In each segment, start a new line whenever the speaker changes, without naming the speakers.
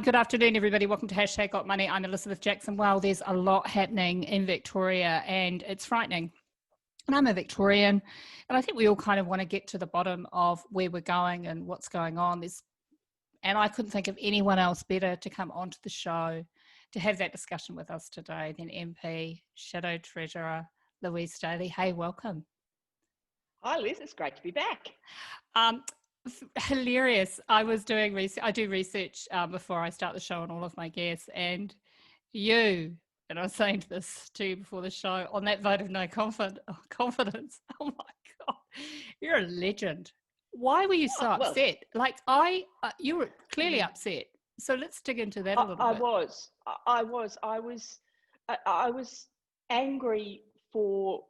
Good afternoon, everybody. Welcome to Hashtag Got Money. I'm Elizabeth Jackson. Well, there's a lot happening in Victoria and it's frightening. And I'm a Victorian, and I think we all kind of want to get to the bottom of where we're going and what's going on. And I couldn't think of anyone else better to come onto the show to have that discussion with us today than MP, Shadow Treasurer, Louise Staley. Hey, welcome.
Hi, Liz. It's great to be back.
Hilarious. I was doing research. I do research before I start the show on all of my guests, and I was saying this to you before the show, on that vote of no confidence. Oh my God, you're a legend. Why were you so upset? You were clearly upset. So let's dig into that a little bit.
I was angry for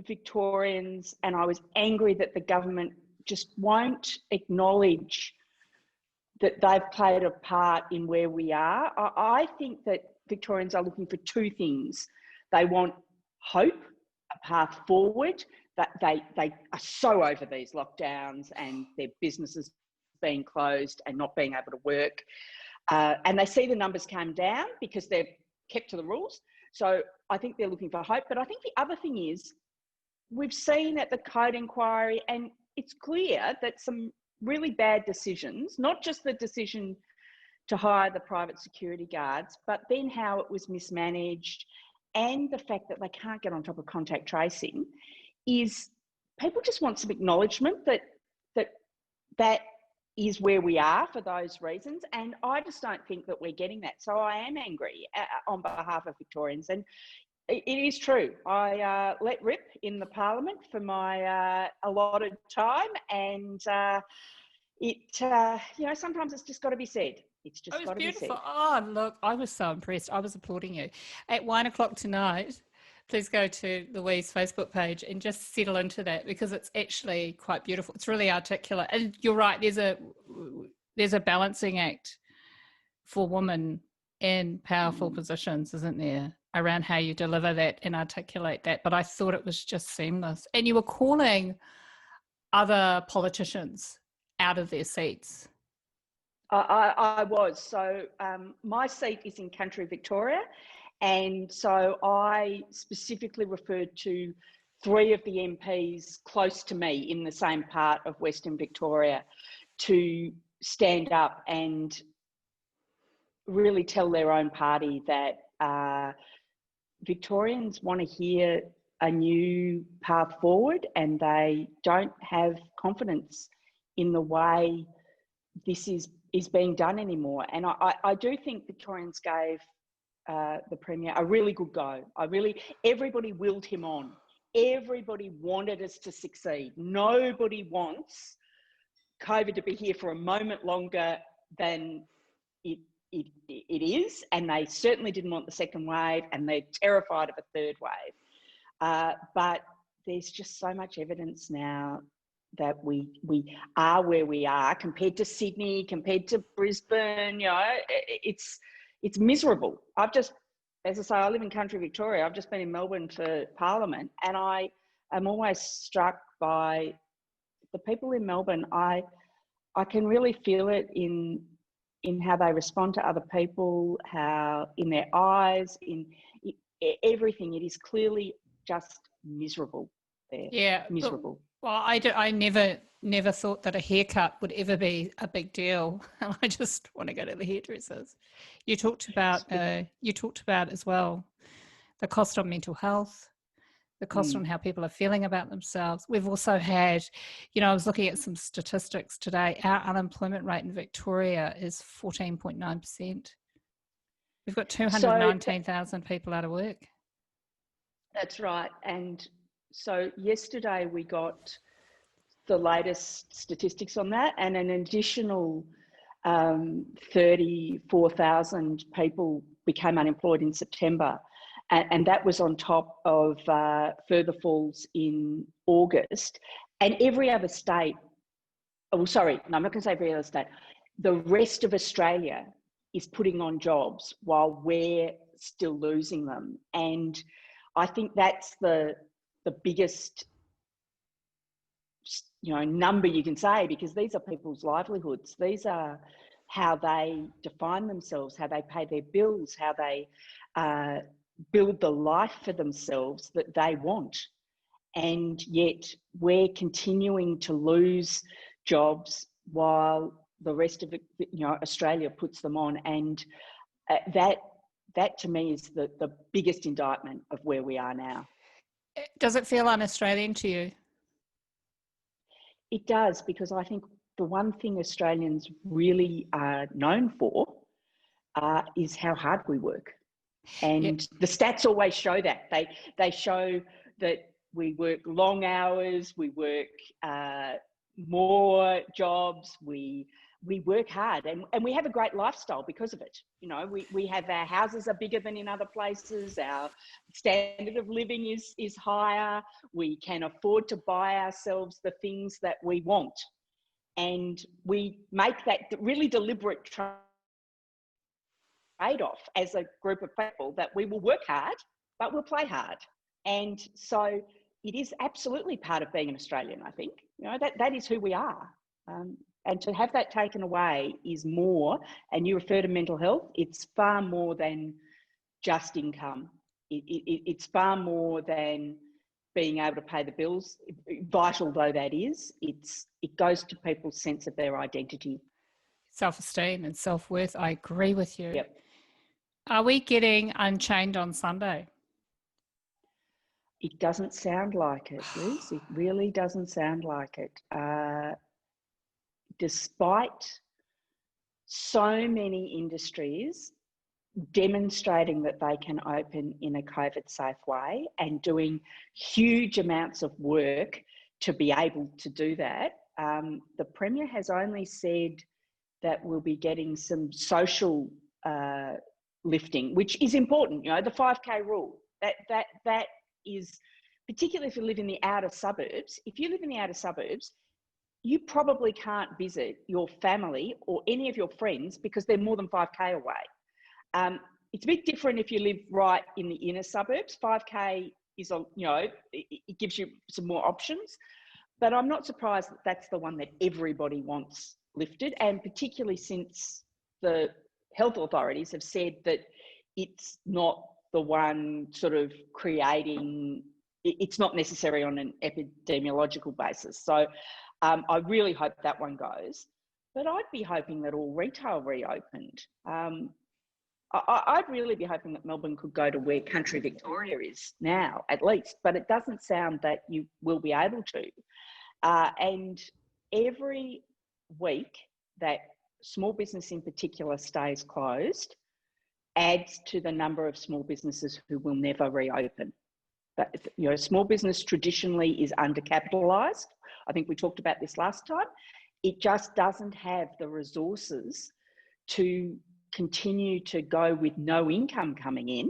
Victorians, and I was angry that the government just won't acknowledge that they've played a part in where we are. I think that Victorians are looking for two things. They want hope, a path forward, that they are so over these lockdowns and their businesses being closed and not being able to work. And they see the numbers came down because they've kept to the rules. So I think they're looking for hope. But I think the other thing is, we've seen at the code inquiry, and it's clear that some really bad decisions, not just the decision to hire the private security guards, but then how it was mismanaged and the fact that they can't get on top of contact tracing, is people just want some acknowledgement that is where we are for those reasons. And I just don't think that we're getting that. So I am angry on behalf of Victorians. And it is true. I let rip in the Parliament for my allotted time, and sometimes it's just got to be said. It's just got to be said.
Oh, look, I was so impressed. I was applauding you. At 1 o'clock tonight, please go to Louise's Facebook page and just settle into that, because it's actually quite beautiful. It's really articulate. And you're right, there's a balancing act for women in powerful positions, isn't there, around how you deliver that and articulate that. But I thought it was just seamless. And you were calling other politicians out of their seats.
I was. So my seat is in country Victoria. And so I specifically referred to 3 of the MPs close to me in the same part of Western Victoria to stand up and really tell their own party that Victorians want to hear a new path forward, and they don't have confidence in the way this is being done anymore. And I do think Victorians gave the Premier a really good go. Everybody willed him on. Everybody wanted us to succeed. Nobody wants COVID to be here for a moment longer than it is, and they certainly didn't want the second wave, and they're terrified of a third wave. But there's just so much evidence now that we are where we are compared to Sydney, compared to Brisbane. It's miserable. As I say, I live in country Victoria. I've just been in Melbourne for Parliament, and I am always struck by the people in Melbourne. I can really feel it in how they respond to other people, how in their eyes, in everything. It is clearly just miserable there.
Yeah,
miserable.
Well, I never thought that a haircut would ever be a big deal. I just want to go to the hairdressers. You talked about as well the cost on mental health, the cost on how people are feeling about themselves. We've also had, I was looking at some statistics today. Our unemployment rate in Victoria is 14.9%. We've got 219,000 people out of work.
That's right. And so yesterday we got the latest statistics on that, and an additional 34,000 people became unemployed in September. And that was on top of further falls in August. And every other state, I'm not going to say every other state, the rest of Australia is putting on jobs while we're still losing them. And I think that's the biggest number you can say, because these are people's livelihoods. These are how they define themselves, how they pay their bills, how they build the life for themselves that they want. And yet we're continuing to lose jobs while the rest of it, Australia puts them on. And that to me is the biggest indictment of where we are now.
Does it feel un-Australian to you?
It does, because I think the one thing Australians really are known for is how hard we work. And the stats always show that. They show that we work long hours, we work more jobs, we work hard, and we have a great lifestyle because of it. We have, our houses are bigger than in other places, our standard of living is higher, we can afford to buy ourselves the things that we want. And we make that really deliberate trade-off as a group of people, that we will work hard, but we'll play hard. And so it is absolutely part of being an Australian, I think. That is who we are. And to have that taken away is more, and you refer to mental health, it's far more than just income. It's far more than being able to pay the bills, vital though that is. It goes to people's sense of their identity.
Self-esteem and self-worth. I agree with you.
Yep.
Are we getting Unchained on Sunday?
It doesn't sound like it, Liz. It really doesn't sound like it. Despite so many industries demonstrating that they can open in a COVID-safe way and doing huge amounts of work to be able to do that, the Premier has only said that we'll be getting some social lifting, which is important. The 5K rule. That is, particularly if you live in the outer suburbs. If you live in the outer suburbs, you probably can't visit your family or any of your friends because they're more than 5K away. It's a bit different if you live right in the inner suburbs. 5K is, it gives you some more options, but I'm not surprised that that's the one that everybody wants lifted, and particularly since the health authorities have said that it's not the one sort of creating, it's not necessary on an epidemiological basis. So I really hope that one goes, but I'd be hoping that all retail reopened. I'd really be hoping that Melbourne could go to where country Victoria is now, at least, but it doesn't sound that you will be able to. And every week that small business in particular stays closed adds to the number of small businesses who will never reopen. But, small business traditionally is undercapitalised. I think we talked about this last time. It just doesn't have the resources to continue to go with no income coming in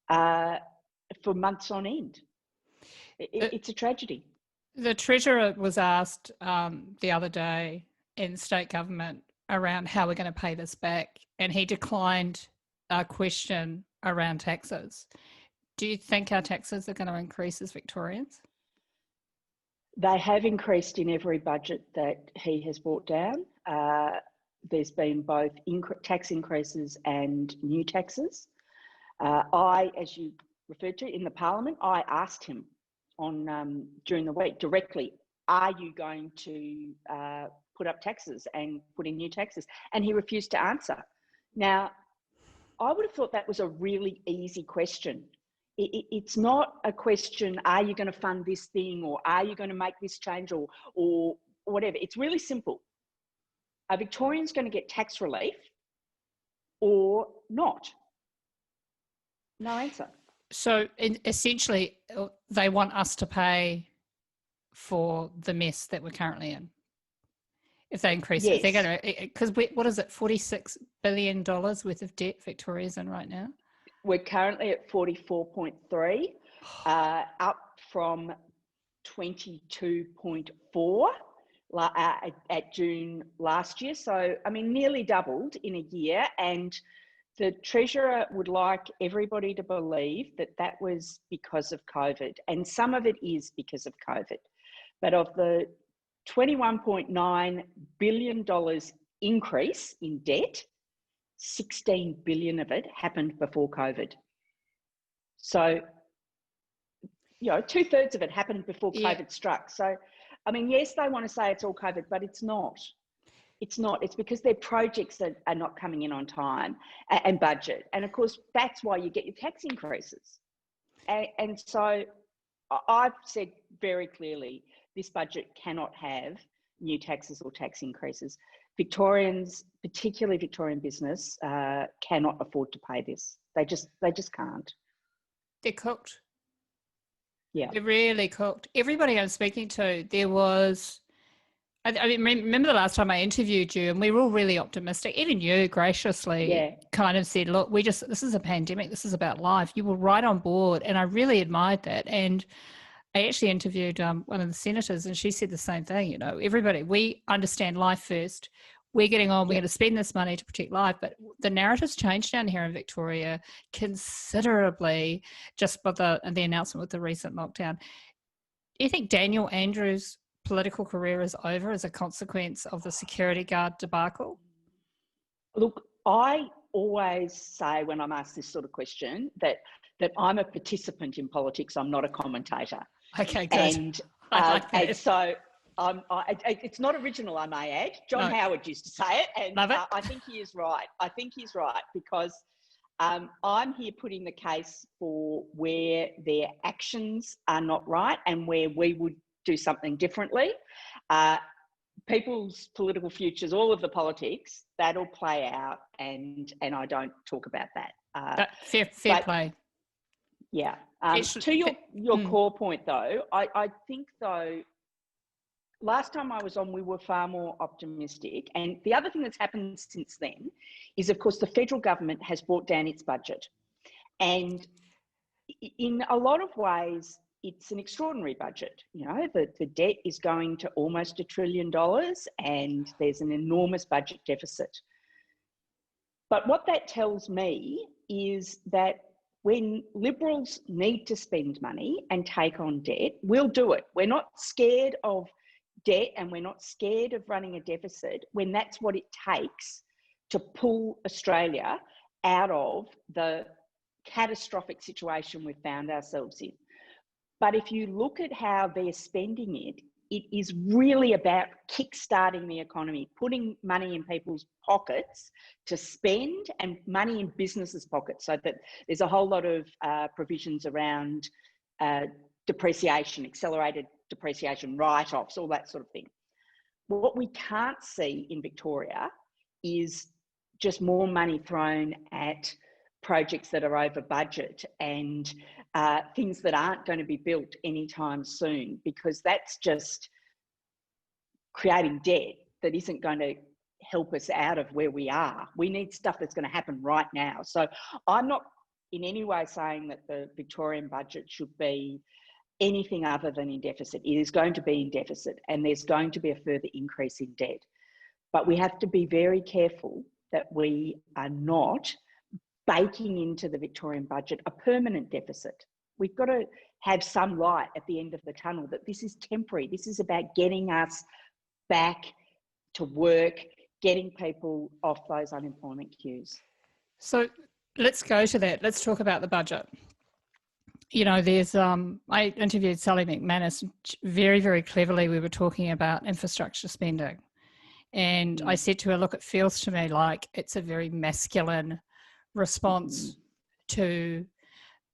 for months on end. It's a tragedy.
The Treasurer was asked the other day in state government around how we're going to pay this back, and he declined a question around taxes. Do you think our taxes are going to increase as Victorians?
They have increased in every budget that he has brought down. There's been both tax increases and new taxes. As you referred to in the Parliament, I asked him during the week directly, are you going to put up taxes and put in new taxes? And he refused to answer. Now, I would have thought that was a really easy question. It's not a question, are you going to fund this thing, or are you going to make this change, or whatever. It's really simple. Are Victorians going to get tax relief or not? No answer. So
essentially, they want us to pay for the mess that we're currently in. If they increase it, they're going to, because what is it, $46 billion worth of debt Victoria's in right now?
We're currently at 44.3, up from 22.4 at June last year. So, I mean, nearly doubled in a year. And the Treasurer would like everybody to believe that that was because of COVID. And some of it is because of COVID. But of the $21.9 billion increase in debt, 16 billion of it happened before COVID. So, 2/3 of it happened before COVID struck. So, I mean, yes, they want to say it's all COVID, but it's not. It's not. It's because their projects are not coming in on time and budget. And of course, that's why you get your tax increases. And so I've said very clearly, this budget cannot have new taxes or tax increases. Victorians, particularly Victorian business, cannot afford to pay this. They just can't.
They're cooked.
Yeah.
They're really cooked. Everybody I'm speaking to, there was, I mean, remember the last time I interviewed you and we were all really optimistic. Even you graciously kind of said, look, this is a pandemic. This is about life. You were right on board. And I really admired that. And I actually interviewed one of the senators and she said the same thing. Everybody, we understand life first. We're getting on, we're going to spend this money to protect life. But the narrative's changed down here in Victoria considerably just by the announcement with the recent lockdown. Do you think Daniel Andrews' political career is over as a consequence of the security guard debacle?
Look, I always say when I'm asked this sort of question that I'm a participant in politics. I'm not a commentator.
Okay, good.
And so it's not original, I may add. John Howard used to say it, and
Love it.
I think he is right. I think he's right because I'm here putting the case for where their actions are not right and where we would do something differently. People's political futures, all of the politics, that'll play out, and I don't talk about that.
Fair play.
Yeah. To your core point, though, I think, though, last time I was on, we were far more optimistic. And the other thing that's happened since then is, of course, the federal government has brought down its budget. And in a lot of ways, it's an extraordinary budget. The debt is going to almost $1 trillion and there's an enormous budget deficit. But what that tells me is that when Liberals need to spend money and take on debt, we'll do it. We're not scared of debt and we're not scared of running a deficit when that's what it takes to pull Australia out of the catastrophic situation we've found ourselves in. But if you look at how they're spending it, it is really about kickstarting the economy, putting money in people's pockets to spend and money in businesses' pockets, so that there's a whole lot of provisions around depreciation, accelerated depreciation, write-offs, all that sort of thing. What we can't see in Victoria is just more money thrown at projects that are over budget and things that aren't going to be built anytime soon, because that's just creating debt that isn't going to help us out of where we are. We need stuff that's going to happen right now. So I'm not in any way saying that the Victorian budget should be anything other than in deficit. It is going to be in deficit and there's going to be a further increase in debt. But we have to be very careful that we are not baking into the Victorian budget a permanent deficit. We've got to have some light at the end of the tunnel that this is temporary. This is about getting us back to work, getting people off those unemployment queues.
So let's go to that. Let's talk about the budget. There's, I interviewed Sally McManus. Very, very cleverly, we were talking about infrastructure spending. And I said to her, look, it feels to me like it's a very masculine response to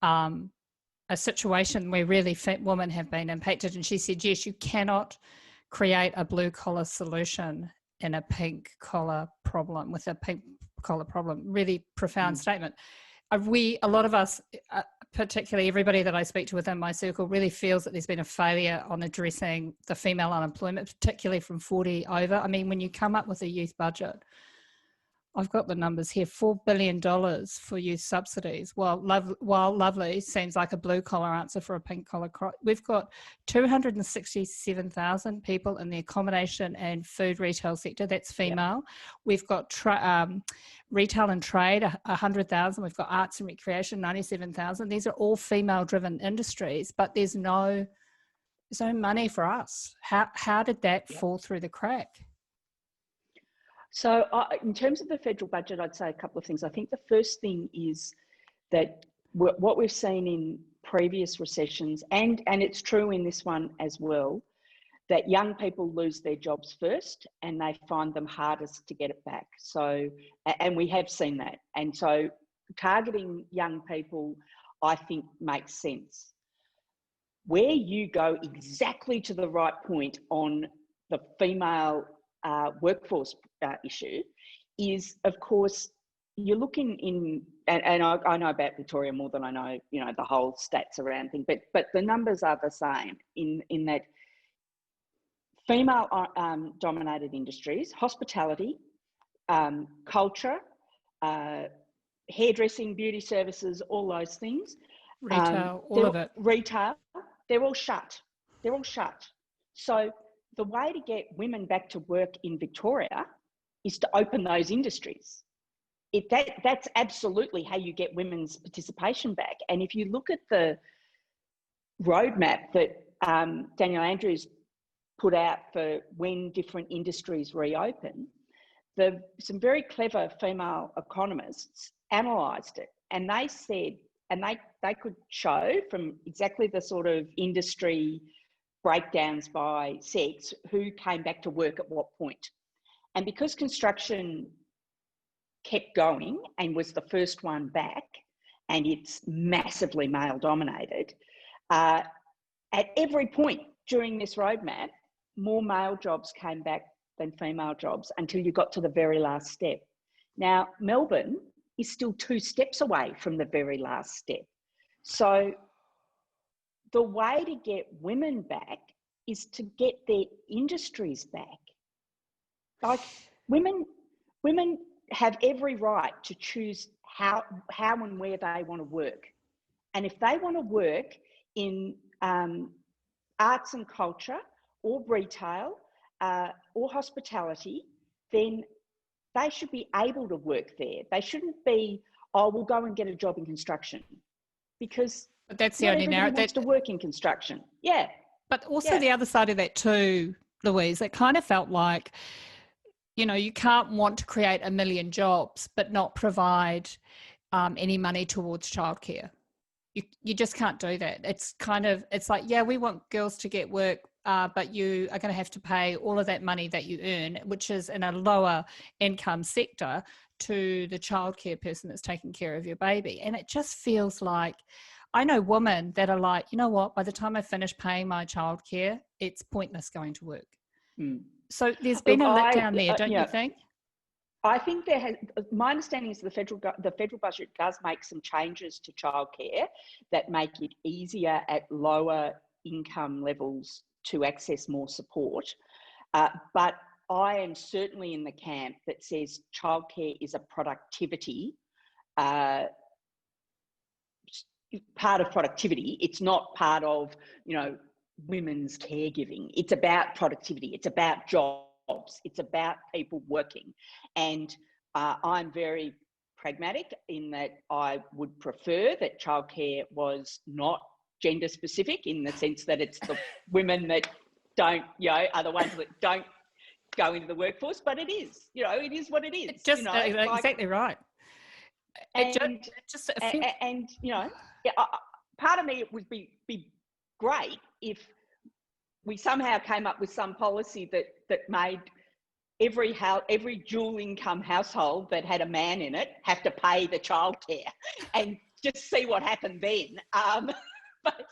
a situation where really fat women have been impacted. And she said, yes, you cannot create a blue collar solution in a pink collar problem with a pink collar problem. Really profound statement. A lot of us, particularly everybody that I speak to within my circle, really feels that there's been a failure on addressing the female unemployment, particularly from 40 over. I mean, when you come up with a youth budget, I've got the numbers here, $4 billion for youth subsidies. While lovely seems like a blue collar answer for a pink collar crop. We've got 267,000 people in the accommodation and food retail sector. That's female. Yep. We've got retail and trade, 100,000. We've got arts and recreation, 97,000. These are all female driven industries, but there's no money for us. How did that fall through the crack?
So in terms of the federal budget, I'd say a couple of things. I think the first thing is that what we've seen in previous recessions, and it's true in this one as well, that young people lose their jobs first and they find them hardest to get it back. So, and we have seen that. And so targeting young people, I think, makes sense. Where you go exactly to the right point on the female workforce issue is, of course, you're looking in, and I know about Victoria more than I know, the whole stats around thing, but the numbers are the same in that female dominated industries, hospitality, culture, hairdressing, beauty services, all those things.
Retail, all of it.
Retail, they're all shut. They're all shut. So the way to get women back to work in Victoria is to open those industries. That's absolutely how you get women's participation back. And if you look at the roadmap that Daniel Andrews put out for when different industries reopen, some very clever female economists analysed it, and they said, and they could show from exactly the sort of industry breakdowns by sex who came back to work at what point. And because construction kept going and was the first one back, and it's massively male dominated, at every point during this roadmap, more male jobs came back than female jobs until you got to the very last step. Now, Melbourne is still 2 steps away from the very last step. So the way to get women back is to get their industries back. Like women have every right to choose how and where they want to work. And if they want to work in arts and culture or retail or hospitality, then they should be able to work there. They shouldn't be, we'll go and get a job in construction, because
that's the only narrative.
Wants to work in construction. Yeah.
But also the other side of that too, Louise, it kind of felt like, you can't want to create 1 million jobs but not provide any money towards childcare. You just can't do that. It's like, we want girls to get work, but you are going to have to pay all of that money that you earn, which is in a lower income sector, to the childcare person that's taking care of your baby. And it just feels like, I know women that are like, you know what, by the time I finish paying my childcare, it's pointless going to work. Mm. So there's been a letdown there, don't you think?
I think my understanding is the federal budget does make some changes to childcare that make it easier at lower income levels to access more support. But I am certainly in the camp that says childcare is a productivity, part of productivity. It's not part of, women's caregiving. It's about productivity. It's about jobs. It's about people working. And I'm very pragmatic in that I would prefer that childcare was not gender specific, in the sense that it's the women that don't, are the ones that don't go into the workforce, but it is, it is what it is.
It's just exactly right.
Part of me, it would be great if we somehow came up with some policy that made every dual income household that had a man in it have to pay the childcare, and just see what happened then. But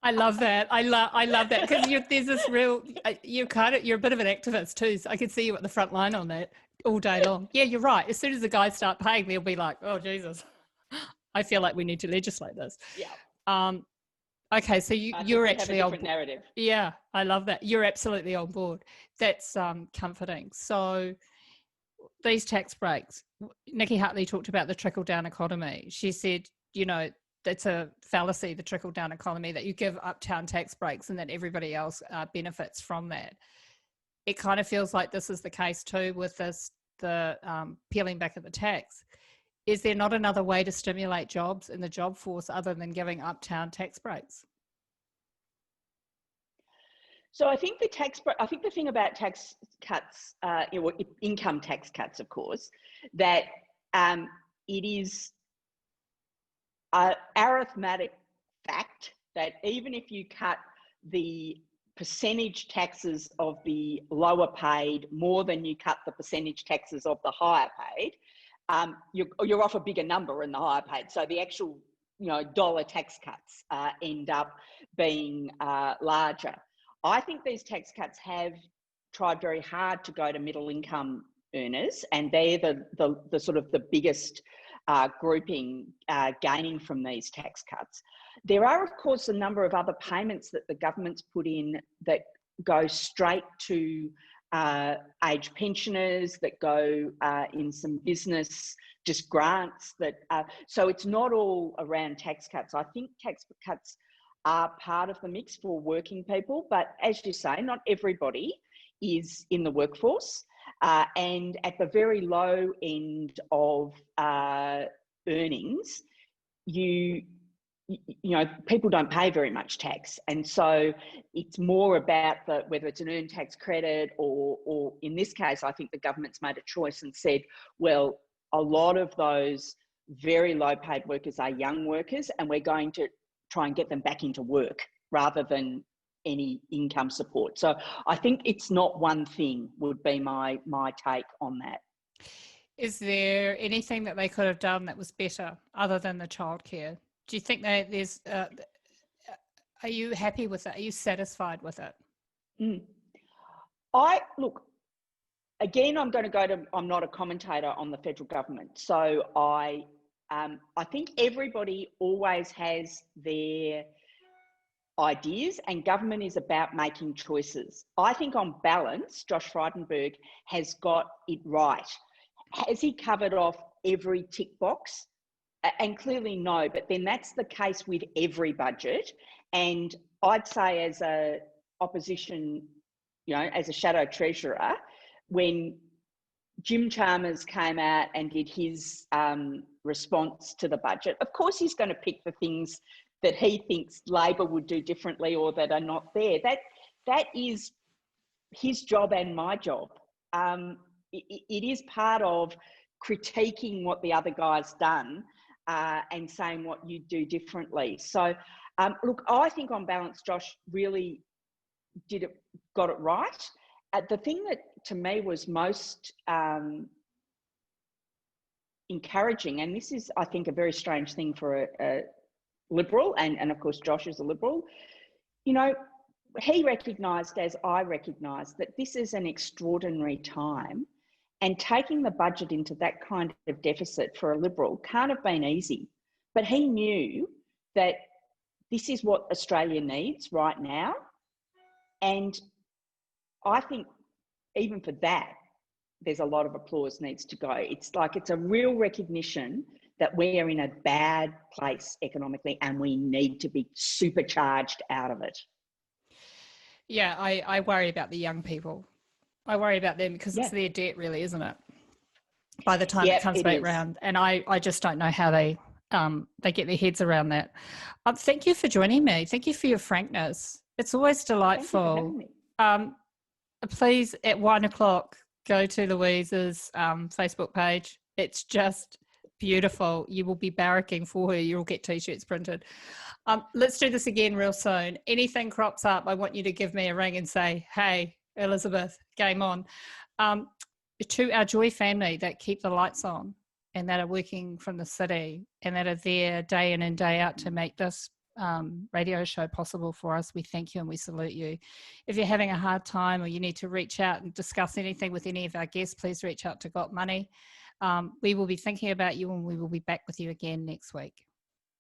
I love that. I love that, because there's this real, you're a bit of an activist too. So I can see you at the front line on that all day long. Yeah, you're right. As soon as the guys start paying, they'll be like, oh, Jesus, I feel like we need to legislate this.
Yeah.
Okay, so you're actually
have a different narrative.
Yeah, I love that. You're absolutely on board. That's comforting. So these tax breaks, Nikki Hartley talked about the trickle-down economy. She said, that's a fallacy, the trickle-down economy, that you give uptown tax breaks and that everybody else benefits from that. It kind of feels like this is the case too with the peeling back of the tax. Is there not another way to stimulate jobs in the job force other than giving uptown tax breaks?
So I think the thing about tax cuts, income tax cuts, of course, that it is an arithmetic fact that even if you cut the percentage taxes of the lower paid more than you cut the percentage taxes of the higher paid, you're off a bigger number in the higher paid. So the actual, dollar tax cuts end up being larger. I think these tax cuts have tried very hard to go to middle income earners, and they're the sort of the biggest grouping gaining from these tax cuts. There are, of course, a number of other payments that the government's put in that go straight to aged pensioners, that go in some business, just grants that, so it's not all around tax cuts. I think tax cuts are part of the mix for working people, but as you say, not everybody is in the workforce. And at the very low end of earnings, people don't pay very much tax. And so it's more about whether it's an earned tax credit or in this case, I think the government's made a choice and said, well, a lot of those very low paid workers are young workers, and we're going to try and get them back into work rather than any income support. So I think it's not one thing would be my take on that.
Is there anything that they could have done that was better other than the childcare? Do you think that there's, are you happy with it? Are you satisfied with it?
Look, again, I'm not a commentator on the federal government. So I think everybody always has their ideas, and government is about making choices. I think on balance, Josh Frydenberg has got it right. Has he covered off every tick box? And clearly no, but then that's the case with every budget. And I'd say as a opposition, as a shadow treasurer, when Jim Chalmers came out and did his response to the budget, of course he's going to pick the things that he thinks Labor would do differently or that are not there. That is his job and my job. It is part of critiquing what the other guy's done and saying what you do differently. So, look, I think on balance, Josh really got it right. The thing that to me was most encouraging, and this is, I think, a very strange thing for a Liberal, and of course Josh is a Liberal, he recognised, as I recognised, that this is an extraordinary time, and taking the budget into that kind of deficit for a Liberal can't have been easy. But he knew that this is what Australia needs right now, and I think even for that, there's a lot of applause needs to go. It's a real recognition that we are in a bad place economically and we need to be supercharged out of it.
Yeah, I worry about the young people. I worry about them because it's their debt, really, isn't it? By the time it comes back round. And I just don't know how they get their heads around that. Thank you for joining me. Thank you for your frankness. It's always delightful. Please, at 1:00, go to Louise's Facebook page. It's just beautiful. You will be barracking for her. You'll get T-shirts printed. Let's do this again real soon. Anything crops up, I want you to give me a ring and say, hey, Elizabeth, game on. To our Joy family that keep the lights on and that are working from the city and that are there day in and day out to make this radio show possible for us, we thank you and we salute you. If you're having a hard time or you need to reach out and discuss anything with any of our guests, please reach out to Got Money. We will be thinking about you and we will be back with you again next week.